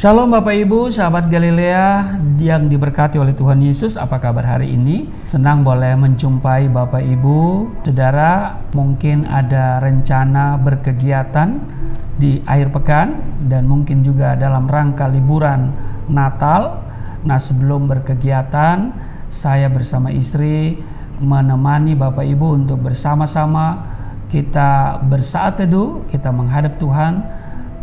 Shalom Bapak Ibu, sahabat Galilea yang diberkati oleh Tuhan Yesus. Apa kabar hari ini? Senang boleh menjumpai Bapak Ibu. Saudara, mungkin ada rencana berkegiatan di akhir pekan dan mungkin juga dalam rangka liburan Natal. Nah, sebelum berkegiatan, saya bersama istri menemani Bapak Ibu untuk bersama-sama kita bersaat teduh, kita menghadap Tuhan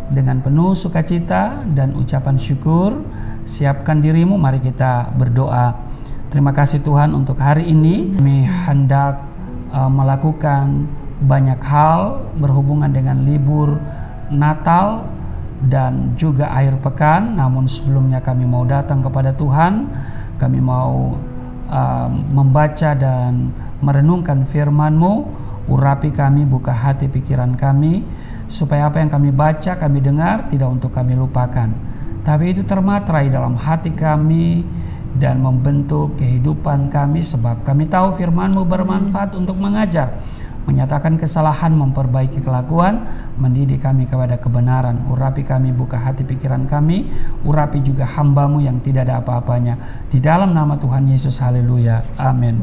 dengan penuh sukacita dan ucapan syukur. Siapkan dirimu, mari kita berdoa. Terima kasih Tuhan untuk hari ini. Kami hendak melakukan banyak hal berhubungan dengan libur Natal dan juga akhir pekan. Namun sebelumnya kami mau datang kepada Tuhan. Kami mau membaca dan merenungkan firman-Mu. Urapi kami, buka hati pikiran kami, supaya apa yang kami baca, kami dengar, tidak untuk kami lupakan, tapi itu termaterai dalam hati kami dan membentuk kehidupan kami, sebab kami tahu firman-Mu bermanfaat untuk mengajar, menyatakan kesalahan, memperbaiki kelakuan, mendidik kami kepada kebenaran. Urapi kami, buka hati pikiran kami, urapi juga hamba-Mu yang tidak ada apa-apanya. Di dalam nama Tuhan Yesus, haleluya, amin.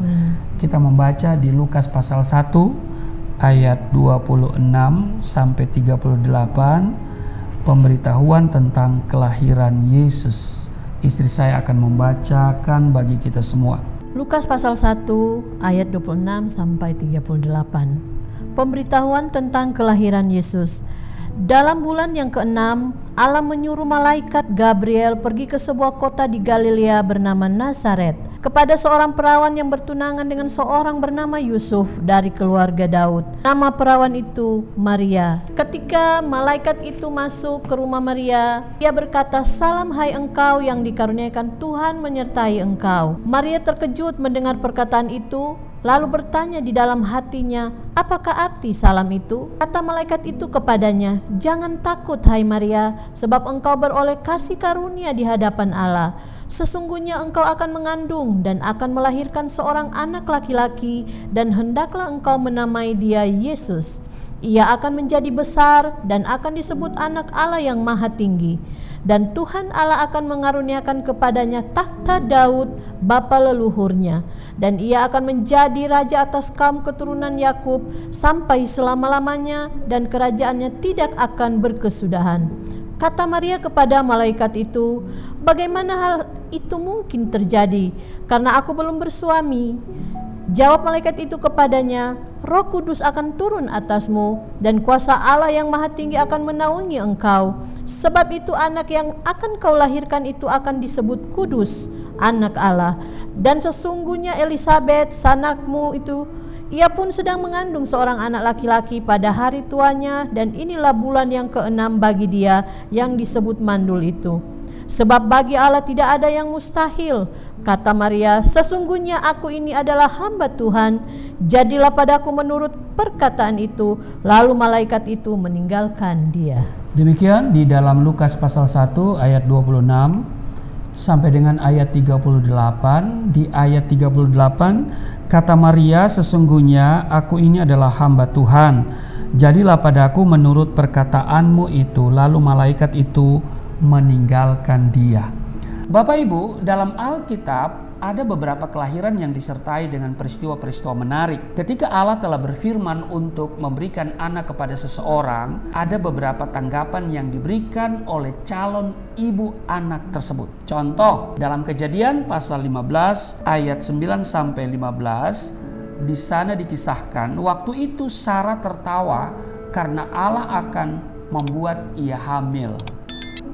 Kita membaca di Lukas pasal 1 ayat 26 sampai 38, pemberitahuan tentang kelahiran Yesus. Istri saya akan membacakan bagi kita semua. Lukas pasal 1 ayat 26 sampai 38. Pemberitahuan tentang kelahiran Yesus. Dalam bulan yang ke-6, Allah menyuruh malaikat Gabriel pergi ke sebuah kota di Galilea bernama Nazaret, kepada seorang perawan yang bertunangan dengan seorang bernama Yusuf dari keluarga Daud. Nama perawan itu Maria. Ketika malaikat itu masuk ke rumah Maria, ia berkata, "Salam hai engkau yang dikaruniakan Tuhan menyertai engkau." Maria terkejut mendengar perkataan itu, lalu bertanya di dalam hatinya, "Apakah arti salam itu?" Kata malaikat itu kepadanya, "Jangan takut hai Maria, sebab engkau beroleh kasih karunia di hadapan Allah. Sesungguhnya engkau akan mengandung dan akan melahirkan seorang anak laki-laki, dan hendaklah engkau menamai dia Yesus. Ia akan menjadi besar dan akan disebut anak Allah yang maha tinggi. Dan Tuhan Allah akan mengaruniakan kepadanya takhta Daud bapa leluhurnya, dan ia akan menjadi raja atas kaum keturunan Yakub sampai selama-lamanya, dan kerajaannya tidak akan berkesudahan." Kata Maria kepada malaikat itu, "Bagaimana hal itu mungkin terjadi? Karena aku belum bersuami." Jawab malaikat itu kepadanya, "Roh Kudus akan turun atasmu, dan kuasa Allah yang maha tinggi akan menaungi engkau. Sebab itu anak yang akan kau lahirkan itu akan disebut kudus, anak Allah. Dan sesungguhnya Elisabet, sanakmu itu, ia pun sedang mengandung seorang anak laki-laki pada hari tuanya, dan inilah bulan yang ke-6 bagi dia yang disebut mandul itu. Sebab bagi Allah tidak ada yang mustahil." Kata Maria, "Sesungguhnya aku ini adalah hamba Tuhan, jadilah padaku menurut perkataan itu." Lalu malaikat itu meninggalkan dia. Demikian di dalam Lukas pasal 1 ayat 26 sampai dengan ayat 38. Di ayat 38 kata Maria, "Sesungguhnya aku ini adalah hamba Tuhan, jadilah padaku menurut perkataanmu itu." Lalu malaikat itu meninggalkan dia. Bapak Ibu, dalam Alkitab ada beberapa kelahiran yang disertai dengan peristiwa-peristiwa menarik. Ketika Allah telah berfirman untuk memberikan anak kepada seseorang, ada beberapa tanggapan yang diberikan oleh calon ibu anak tersebut. Contoh, dalam Kejadian pasal 15 ayat 9 sampai 15, di sana dikisahkan waktu itu Sarah tertawa karena Allah akan membuat ia hamil,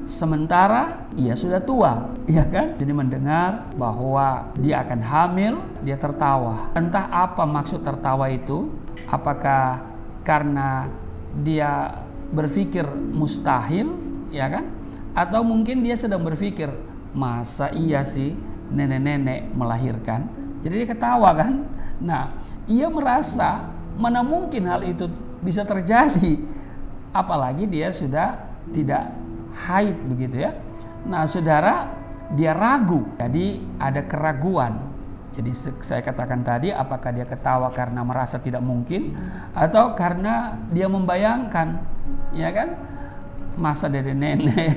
sementara ia sudah tua, ya kan? Jadi mendengar bahwa dia akan hamil, dia tertawa. Entah apa maksud tertawa itu, apakah karena dia berpikir mustahil, ya kan? Atau mungkin dia sedang berpikir, masa iya sih nenek-nenek melahirkan? Jadi dia ketawa kan? Nah, ia merasa mana mungkin hal itu bisa terjadi, apalagi dia sudah tidak haid begitu ya. Nah saudara, dia ragu, jadi ada keraguan. Jadi saya katakan tadi, apakah dia ketawa karena merasa tidak mungkin, atau karena dia membayangkan, ya kan, masa dari nenek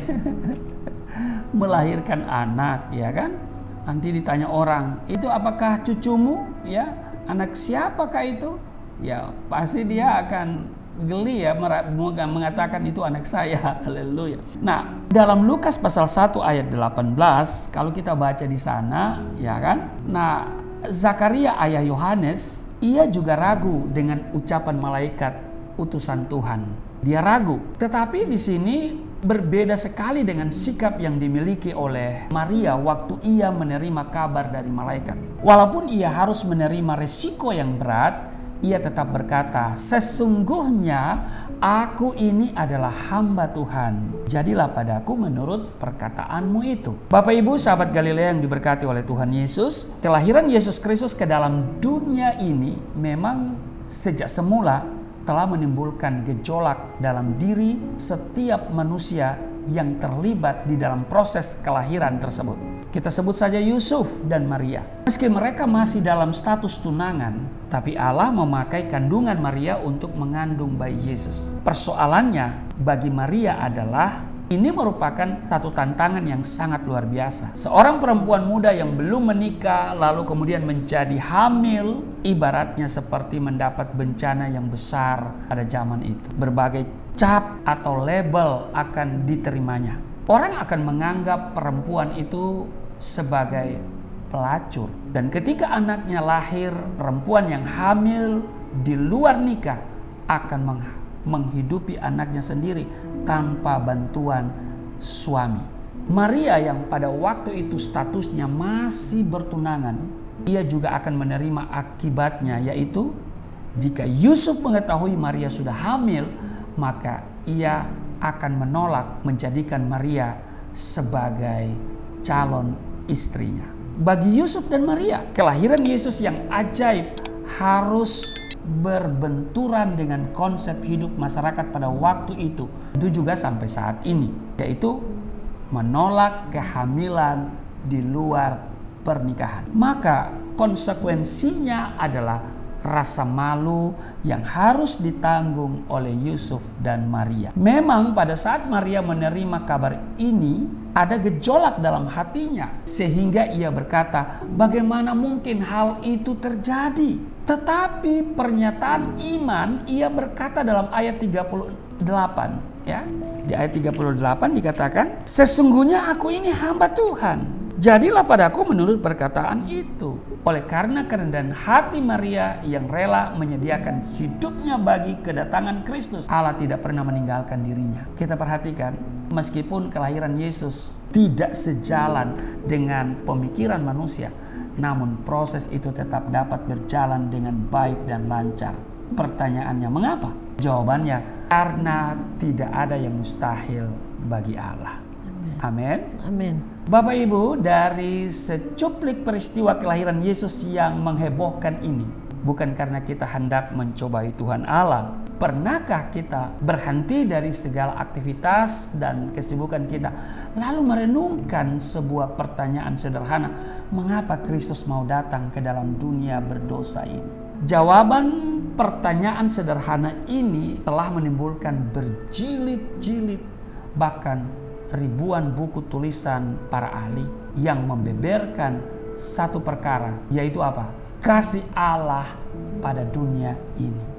melahirkan anak, ya kan? Nanti ditanya orang, itu apakah cucumu? Ya, anak siapakah itu? Ya, pasti dia akan geli ya mengatakan itu anak saya. Haleluya. Nah, dalam Lukas pasal 1 ayat 18, kalau kita baca di sana, ya kan? Nah, Zakaria ayah Yohanes, ia juga ragu dengan ucapan malaikat utusan Tuhan. Dia ragu. Tetapi di sini berbeda sekali dengan sikap yang dimiliki oleh Maria waktu ia menerima kabar dari malaikat. Walaupun ia harus menerima resiko yang berat, ia tetap berkata, sesungguhnya aku ini adalah hamba Tuhan. Jadilah padaku menurut perkataanmu itu. Bapak Ibu sahabat Galilea yang diberkati oleh Tuhan Yesus, kelahiran Yesus Kristus ke dalam dunia ini memang sejak semula telah menimbulkan gejolak dalam diri setiap manusia yang terlibat di dalam proses kelahiran tersebut. Kita sebut saja Yusuf dan Maria. Meski mereka masih dalam status tunangan, tapi Allah memakai kandungan Maria untuk mengandung bayi Yesus. Persoalannya bagi Maria adalah ini merupakan satu tantangan yang sangat luar biasa. Seorang perempuan muda yang belum menikah lalu kemudian menjadi hamil, ibaratnya seperti mendapat bencana yang besar pada zaman itu. Berbagai cap atau label akan diterimanya. Orang akan menganggap perempuan itu sebagai pelacur. Dan ketika anaknya lahir, perempuan yang hamil di luar nikah akan menghidupi anaknya sendiri tanpa bantuan suami. Maria yang pada waktu itu statusnya masih bertunangan, ia juga akan menerima akibatnya, yaitu jika Yusuf mengetahui Maria sudah hamil, maka ia akan menolak menjadikan Maria sebagai calon istrinya. Bagi Yusuf dan Maria, kelahiran Yesus yang ajaib harus berbenturan dengan konsep hidup masyarakat pada waktu itu juga sampai saat ini, yaitu menolak kehamilan di luar pernikahan. Maka konsekuensinya adalah rasa malu yang harus ditanggung oleh Yusuf dan Maria. Memang pada saat Maria menerima kabar ini, ada gejolak dalam hatinya, sehingga ia berkata, bagaimana mungkin hal itu terjadi? Tetapi pernyataan iman, ia berkata dalam ayat 38, ya. Di ayat 38 dikatakan, sesungguhnya aku ini hamba Tuhan. Jadilah padaku menurut perkataan itu. Oleh karena kerendahan hati Maria yang rela menyediakan hidupnya bagi kedatangan Kristus, Allah tidak pernah meninggalkan dirinya. Kita perhatikan, meskipun kelahiran Yesus tidak sejalan dengan pemikiran manusia, namun proses itu tetap dapat berjalan dengan baik dan lancar. Pertanyaannya, mengapa? Jawabannya, karena tidak ada yang mustahil bagi Allah. Amin. Amin. Bapak Ibu, dari secuplik peristiwa kelahiran Yesus yang menghebohkan ini, bukan karena kita hendak mencobai Tuhan Allah. Pernahkah kita berhenti dari segala aktivitas dan kesibukan kita, lalu merenungkan sebuah pertanyaan sederhana, mengapa Kristus mau datang ke dalam dunia berdosa ini? Jawaban pertanyaan sederhana ini telah menimbulkan berjilid-jilid, bahkan ribuan buku tulisan para ahli yang membeberkan satu perkara, yaitu apa? Kasih Allah pada dunia ini.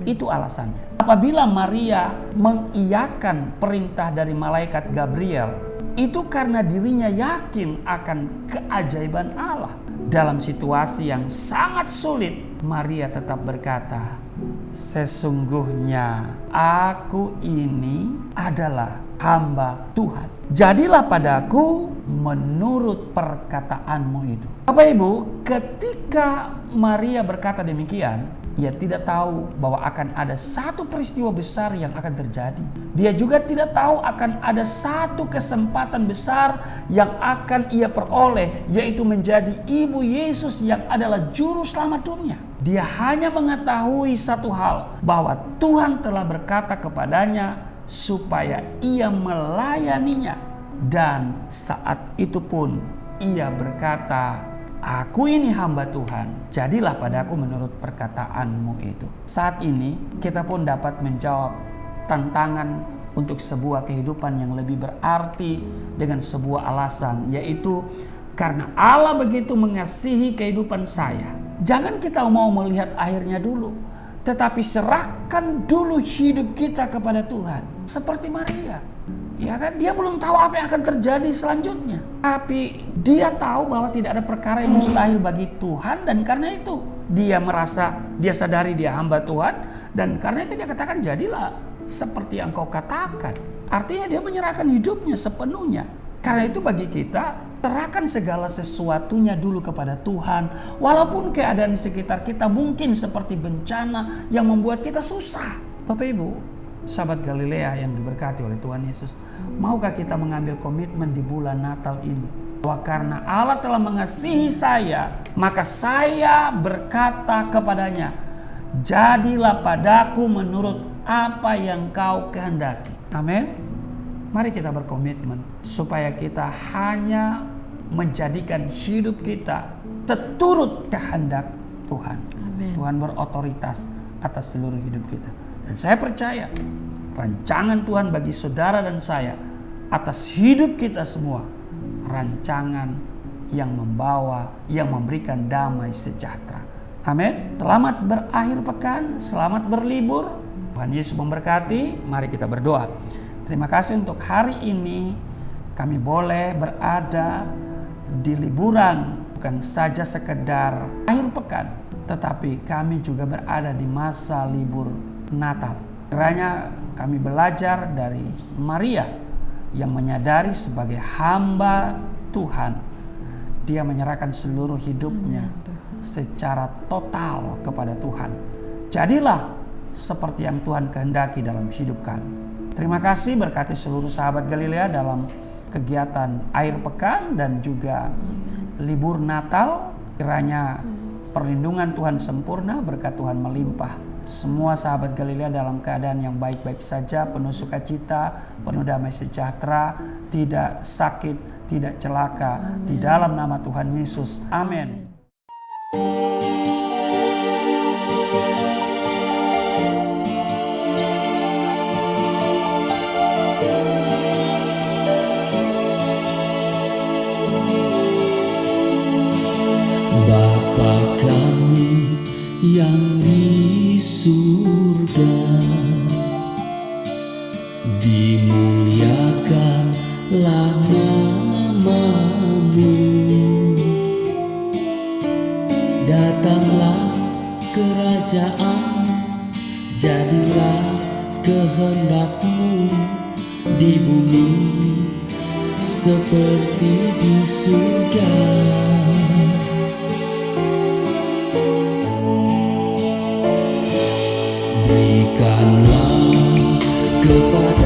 Itu alasannya. Apabila Maria mengiyakan perintah dari malaikat Gabriel, itu karena dirinya yakin akan keajaiban Allah. Dalam situasi yang sangat sulit, Maria tetap berkata, sesungguhnya aku ini adalah hamba Tuhan. Jadilah padaku menurut perkataanmu itu. Bapak Ibu, ketika Maria berkata demikian, ia tidak tahu bahwa akan ada satu peristiwa besar yang akan terjadi. Dia juga tidak tahu akan ada satu kesempatan besar yang akan ia peroleh, yaitu menjadi ibu Yesus yang adalah juru selamat dunia. Dia hanya mengetahui satu hal, bahwa Tuhan telah berkata kepadanya supaya ia melayaninya. Dan saat itu pun ia berkata, aku ini hamba Tuhan, jadilah padaku menurut perkataanmu itu. Saat ini kita pun dapat menjawab tantangan untuk sebuah kehidupan yang lebih berarti dengan sebuah alasan, yaitu karena Allah begitu mengasihi kehidupan saya. Jangan kita mau melihat akhirnya dulu, tetapi serahkan dulu hidup kita kepada Tuhan. Seperti Maria, ya kan? Dia belum tahu apa yang akan terjadi selanjutnya, tapi dia tahu bahwa tidak ada perkara yang mustahil bagi Tuhan, dan karena itu dia sadari dia hamba Tuhan, dan karena itu dia katakan, jadilah seperti yang kau katakan. Artinya dia menyerahkan hidupnya sepenuhnya. Karena itu bagi kita, serahkan segala sesuatunya dulu kepada Tuhan. Walaupun keadaan di sekitar kita mungkin seperti bencana yang membuat kita susah. Bapak Ibu, sahabat Galilea yang diberkati oleh Tuhan Yesus, maukah kita mengambil komitmen di bulan Natal ini? Bahwa karena Allah telah mengasihi saya, maka saya berkata kepadanya, jadilah padaku menurut apa yang kau kehendaki. Amin. Mari kita berkomitmen supaya kita hanya menjadikan hidup kita seturut kehendak Tuhan. Amin. Tuhan berotoritas atas seluruh hidup kita. Dan saya percaya rancangan Tuhan bagi saudara dan saya atas hidup kita semua, rancangan yang memberikan damai sejahtera. Amin. Selamat berakhir pekan, selamat berlibur. Tuhan Yesus memberkati. Mari kita berdoa. Terima kasih untuk hari ini kami boleh berada di liburan, bukan saja sekedar akhir pekan, tetapi kami juga berada di masa libur Natal. Kiranya kami belajar dari Maria yang menyadari sebagai hamba Tuhan, dia menyerahkan seluruh hidupnya secara total kepada Tuhan. Jadilah seperti yang Tuhan kehendaki dalam hidup kami. Terima kasih, berkati seluruh sahabat Galilea dalam kegiatan akhir pekan dan juga libur Natal. Kiranya perlindungan Tuhan sempurna, berkat Tuhan melimpah. Semua sahabat Galilea dalam keadaan yang baik-baik saja, penuh sukacita, penuh damai sejahtera, tidak sakit, tidak celaka. Amen. Di dalam nama Tuhan Yesus. Amin. Bapa kami yang di surga, dimuliakanlah nama-Mu. Datanglah kerajaan, jadilah kehendak-Mu di bumi seperti di surga. Berikanlah kepada